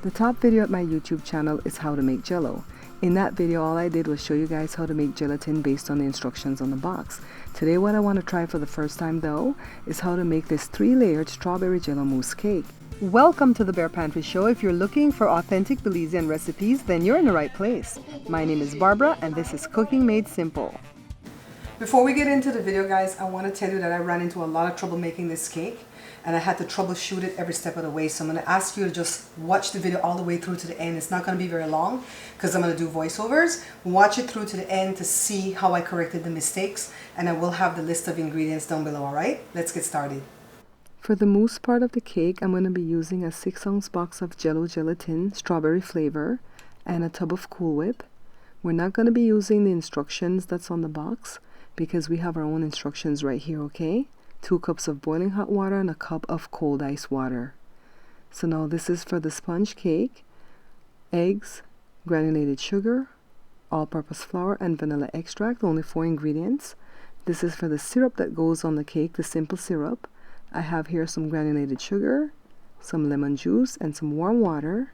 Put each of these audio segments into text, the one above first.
The top video at my YouTube channel is how to make Jell-o. In that video, all I did was show you guys how to make gelatin based on the instructions on the box. Today, what I want to try for the first time though is how to make this 3-layered strawberry Jell-o mousse cake. Welcome to the Bear Pantry Show. If you're looking for authentic Belizean recipes, then you're in the right place. My name is Barbara and this is Cooking Made Simple. Before we get into the video, guys, I want to tell you that I ran into a lot of trouble making this cake and I had to troubleshoot it every step of the way. So I'm going to ask you to just watch the video all the way through to the end. It's not going to be very long because I'm going to do voiceovers. Watch it through to the end to see how I corrected the mistakes, and I will have the list of ingredients down below, all right? Let's get started. For the mousse part of the cake, I'm going to be using a 6-ounce box of Jell-o gelatin, strawberry flavor, and a tub of Cool Whip. We're not going to be using the instructions that's on the box because we have our own instructions right here, okay? 2 cups of boiling hot water and a cup of cold ice water. So now this is for the sponge cake: eggs, granulated sugar, all-purpose flour, and vanilla extract, only 4 ingredients. This is for the syrup that goes on the cake, the simple syrup. I have here some granulated sugar, some lemon juice, and some warm water.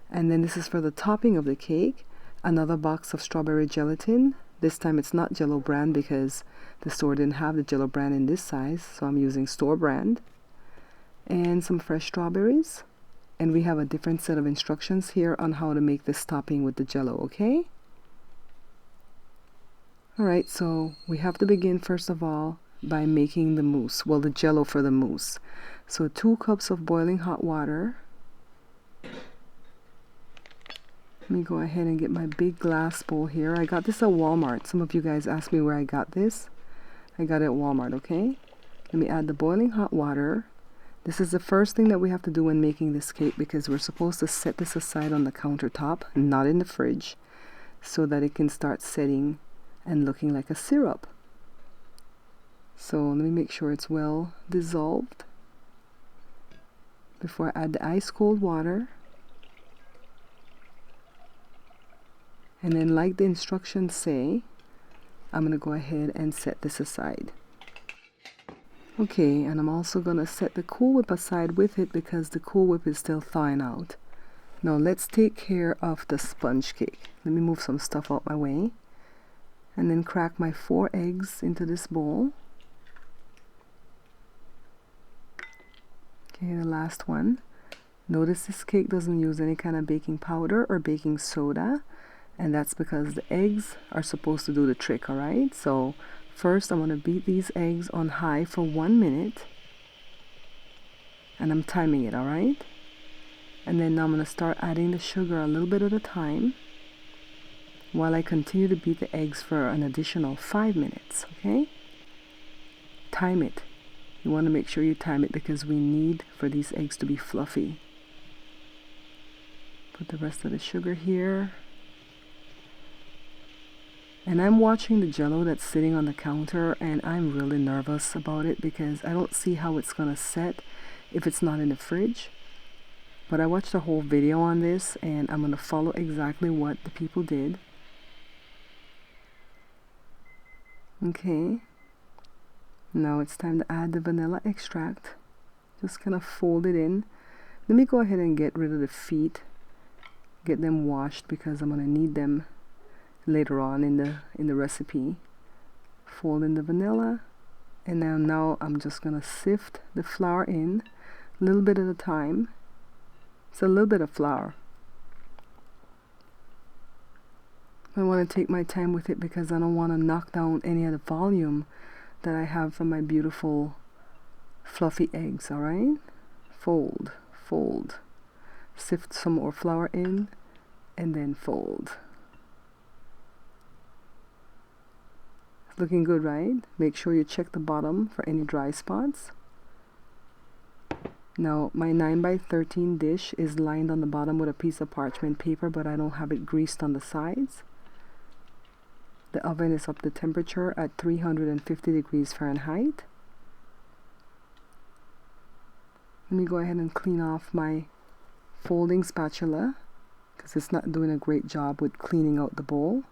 And then this is for the topping of the cake: another box of strawberry gelatin. This time it's not Jell-o brand because the store didn't have the Jell-o brand in this size, so I'm using store brand. And some fresh strawberries. And we have a different set of instructions here on how to make this topping with the Jell-o, okay? Alright, so we have to begin first of all by making the mousse, well, the Jell-o for the mousse. So 2 cups of boiling hot water. Let me go ahead and get my big glass bowl here. I got this at Walmart. Some of you guys asked me where I got this. I got it at Walmart, okay? Let me add the boiling hot water. This is the first thing that we have to do when making this cake because we're supposed to set this aside on the countertop, not in the fridge, so that it can start setting and looking like a syrup. So let me make sure it's well dissolved before I add the ice cold water. And then, like the instructions say, I'm going to go ahead and set this aside. Okay, and I'm also going to set the Cool Whip aside with it because the Cool Whip is still thawing out. Now let's take care of the sponge cake. Let me move some stuff out my way. And then crack my 4 eggs into this bowl. Okay, the last one. Notice this cake doesn't use any kind of baking powder or baking soda. And that's because the eggs are supposed to do the trick, alright? So first I'm going to beat these eggs on high for 1 minute. And I'm timing it, alright? And then now I'm going to start adding the sugar a little bit at a time while I continue to beat the eggs for an additional 5 minutes, okay? Time it. You want to make sure you time it because we need for these eggs to be fluffy. Put the rest of the sugar here. And I'm watching the Jell-o that's sitting on the counter and I'm really nervous about it because I don't see how it's going to set if it's not in the fridge. But I watched a whole video on this and I'm going to follow exactly what the people did. Okay. Now it's time to add the vanilla extract. Just kind of fold it in. Let me go ahead and get rid of the feet. Get them washed because I'm going to need them later on in the recipe. Fold in the vanilla, and now I'm just gonna sift the flour in a little bit at a time. It's a little bit of flour. I want to take my time with it because I don't want to knock down any of the volume that I have from my beautiful fluffy eggs. All right, fold, sift some more flour in, and then fold. Looking good, right? Make sure you check the bottom for any dry spots. Now my 9x13 dish is lined on the bottom with a piece of parchment paper, but I don't have it greased on the sides. The oven is up to temperature at 350 degrees Fahrenheit. Let me go ahead and clean off my folding spatula because it's not doing a great job with cleaning out the bowl.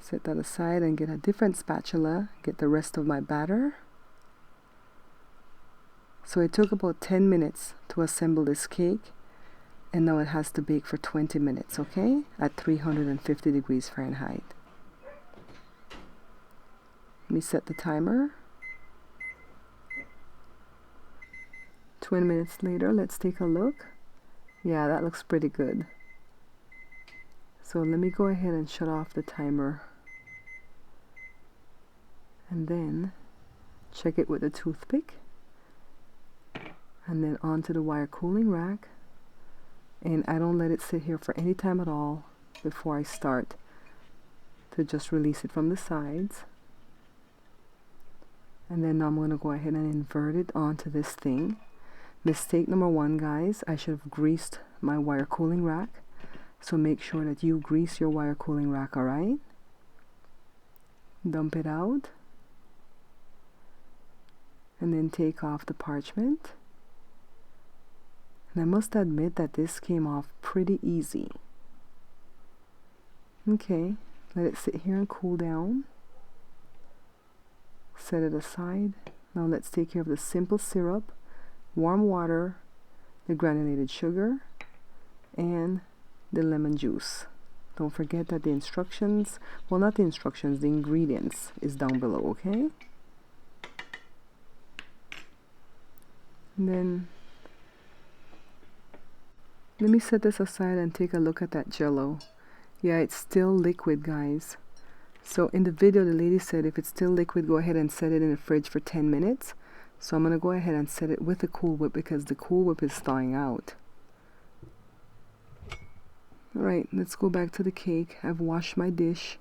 Set that aside and get a different spatula, get the rest of my batter. So it took about 10 minutes to assemble this cake, and now it has to bake for 20 minutes, okay? At 350 degrees Fahrenheit. Let me set the timer. 20 minutes later, let's take a look. Yeah, that looks pretty good. So let me go ahead and shut off the timer. And then check it with a toothpick. And then onto the wire cooling rack. And I don't let it sit here for any time at all before I start to just release it from the sides. And then I'm going to go ahead and invert it onto this thing. Mistake number one, guys, I should have greased my wire cooling rack. So make sure that you grease your wire cooling rack, alright? Dump it out. And then take off the parchment. And I must admit that this came off pretty easy. Okay, let it sit here and cool down. Set it aside. Now let's take care of the simple syrup, warm water, the granulated sugar, and the lemon juice. Don't forget that the instructions, well, not the instructions, the ingredients is down below, okay? And then let me set this aside and take a look at that Jell-o. Yeah, it's still liquid, guys. So in the video, the lady said if it's still liquid, go ahead and set it in the fridge for 10 minutes. So I'm going to go ahead and set it with the Cool Whip because the Cool Whip is thawing out. Alright, let's go back to the cake. I've washed my dish.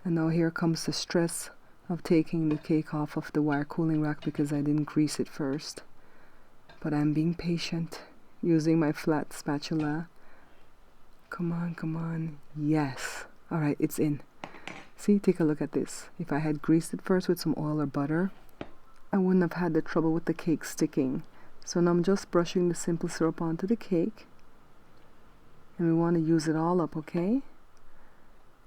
And now here comes the stress of taking the cake off of the wire cooling rack because I didn't grease it first. But I'm being patient using my flat spatula. Come on, come on. Yes. Alright, it's in. See, take a look at this. If I had greased it first with some oil or butter, I wouldn't have had the trouble with the cake sticking. So now I'm just brushing the simple syrup onto the cake. And we want to use it all up, okay?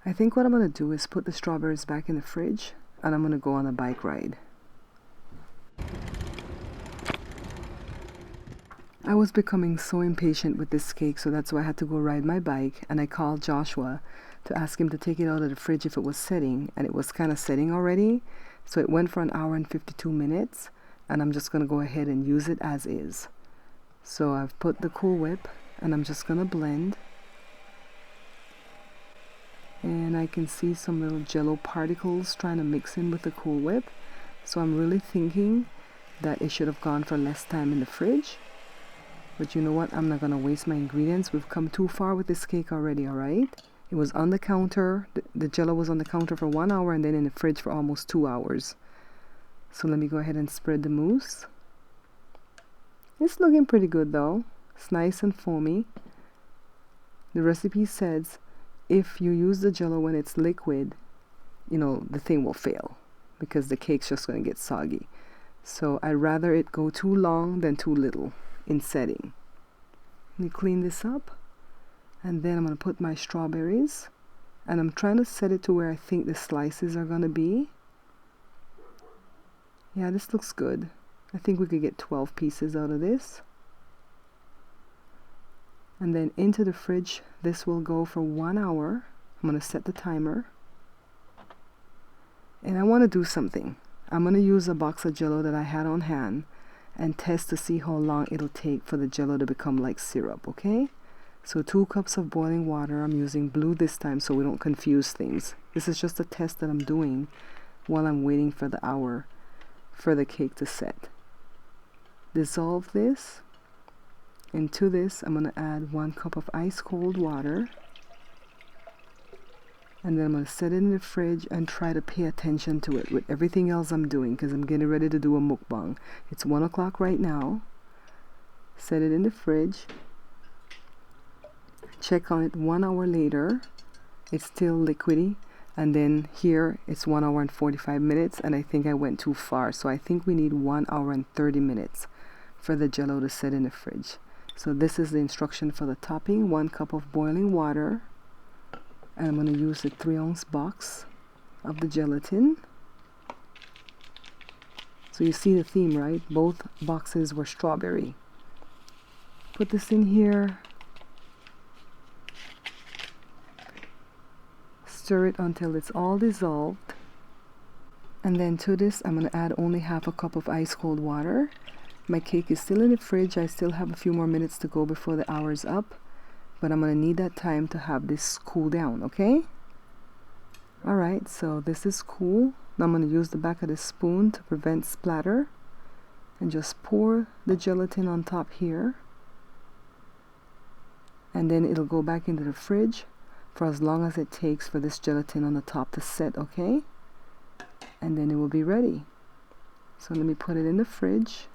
I think what I'm going to do is put the strawberries back in the fridge, and I'm going to go on a bike ride. I was becoming so impatient with this cake, so that's why I had to go ride my bike, and I called Joshua to ask him to take it out of the fridge if it was setting, and it was kind of setting already. So it went for an hour and 52 minutes, and I'm just going to go ahead and use it as is. So I've put the Cool Whip, and I'm just going to blend. And I can see some little Jell-o particles trying to mix in with the Cool Whip. So I'm really thinking that it should have gone for less time in the fridge. But you know what? I'm not going to waste my ingredients. We've come too far with this cake already, alright? It was on the counter. The Jell-o was on the counter for 1 hour and then in the fridge for almost 2 hours. So let me go ahead and spread the mousse. It's looking pretty good though. It's nice and foamy. The recipe says if you use the Jell-o when it's liquid, you know, the thing will fail because the cake's just going to get soggy. So I'd rather it go too long than too little in setting. Let me clean this up. And then I'm going to put my strawberries. And I'm trying to set it to where I think the slices are going to be. Yeah, this looks good. I think we could get 12 pieces out of this. And then into the fridge, this will go for 1 hour. I'm going to set the timer. And I want to do something. I'm going to use a box of Jell-o that I had on hand and test to see how long it'll take for the Jell-o to become like syrup, okay? So 2 cups of boiling water. I'm using blue this time so we don't confuse things. This is just a test that I'm doing while I'm waiting for the hour for the cake to set. Dissolve this. And to this, I'm going to add 1 cup of ice cold water. And then I'm going to set it in the fridge and try to pay attention to it with everything else I'm doing because I'm getting ready to do a mukbang. It's 1 o'clock right now. Set it in the fridge. Check on it 1 hour later. It's still liquidy. And then here it's 1 hour and 45 minutes. And I think I went too far. So I think we need 1 hour and 30 minutes for the Jell-o to set in the fridge. So this is the instruction for the topping. 1 cup of boiling water. And I'm going to use a 3-ounce box of the gelatin. So you see the theme, right? Both boxes were strawberry. Put this in here. Stir it until it's all dissolved. And then to this, I'm going to add only half a cup of ice cold water. My cake is still in the fridge. I still have a few more minutes to go before the hour's up. But I'm going to need that time to have this cool down, okay? Alright, so this is cool. Now I'm going to use the back of the spoon to prevent splatter. And just pour the gelatin on top here. And then it'll go back into the fridge for as long as it takes for this gelatin on the top to set, okay? And then it will be ready. So let me put it in the fridge.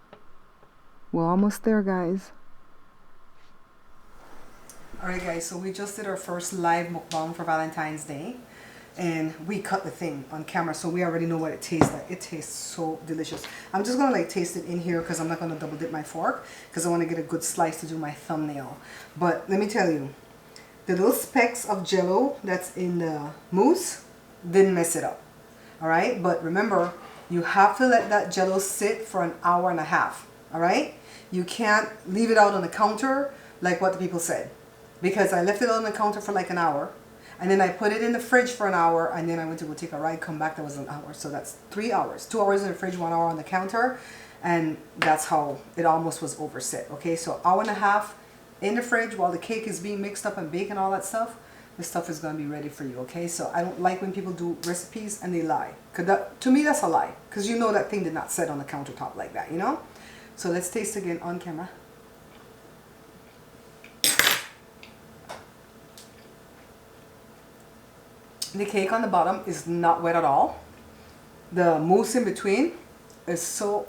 We're almost there, guys. Alright guys, so we just did our first live mukbang for Valentine's Day. And we cut the thing on camera, so we already know what it tastes like. It tastes so delicious. I'm just gonna like taste it in here because I'm not gonna double dip my fork because I want to get a good slice to do my thumbnail. But let me tell you, the little specks of Jell-o that's in the mousse didn't mess it up. Alright, but remember, you have to let that Jell-o sit for an hour and a half. Alright, you can't leave it out on the counter like what the people said, because I left it on the counter for like an hour. And then I put it in the fridge for an hour, and then I went to go take a ride, come back, that was an hour. So that's 3 hours. 2 hours in the fridge, 1 hour on the counter. And that's how it almost was overset. Okay, so hour and a half in the fridge while the cake is being mixed up and baked and all that stuff. This stuff is going to be ready for you, okay? So I don't like when people do recipes and they lie. Cause that, to me, that's a lie. Because you know that thing did not set on the countertop like that, you know? So let's taste again on camera. The cake on the bottom is not wet at all. The mousse in between is so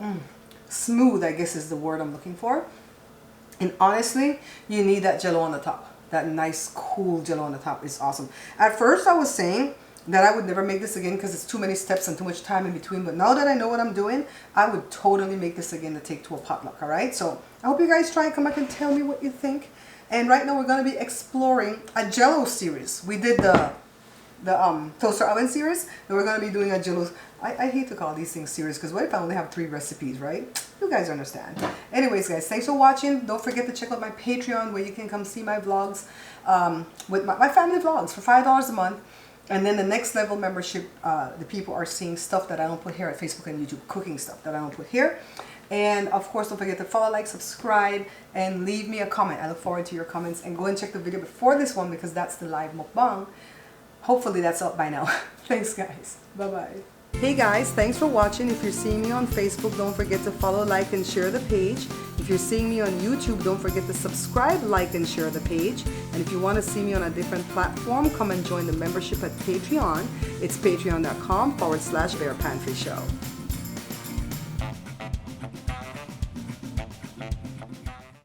smooth, I guess is the word I'm looking for. And honestly, you need that Jell-o on the top. That nice, cool Jell-o on the top is awesome. At first, I was saying that I would never make this again because it's too many steps and too much time in between. But now that I know what I'm doing, I would totally make this again to take to a potluck, all right? So I hope you guys try and come back and tell me what you think. And right now, we're going to be exploring a Jell-o series. We did the toaster oven series, and we're going to be doing a Jell-o. I hate to call these things series because what if I only have 3 recipes, right? You guys understand. Anyways, guys, thanks for watching. Don't forget to check out my Patreon where you can come see my vlogs with my family vlogs for $5 a month. And then the next level membership, the people are seeing stuff that I don't put here at Facebook and YouTube, cooking stuff that I don't put here. And of course, don't forget to follow, like, subscribe, and leave me a comment. I look forward to your comments. And go and check the video before this one because that's the live mukbang. Hopefully that's up by now. Thanks, guys. Bye-bye. Hey guys, thanks for watching. If you're seeing me on Facebook, don't forget to follow, like, and share the page. If you're seeing me on YouTube, don't forget to subscribe, like, and share the page. And if you want to see me on a different platform, come and join the membership at Patreon. It's patreon.com/Bear Pantry Show.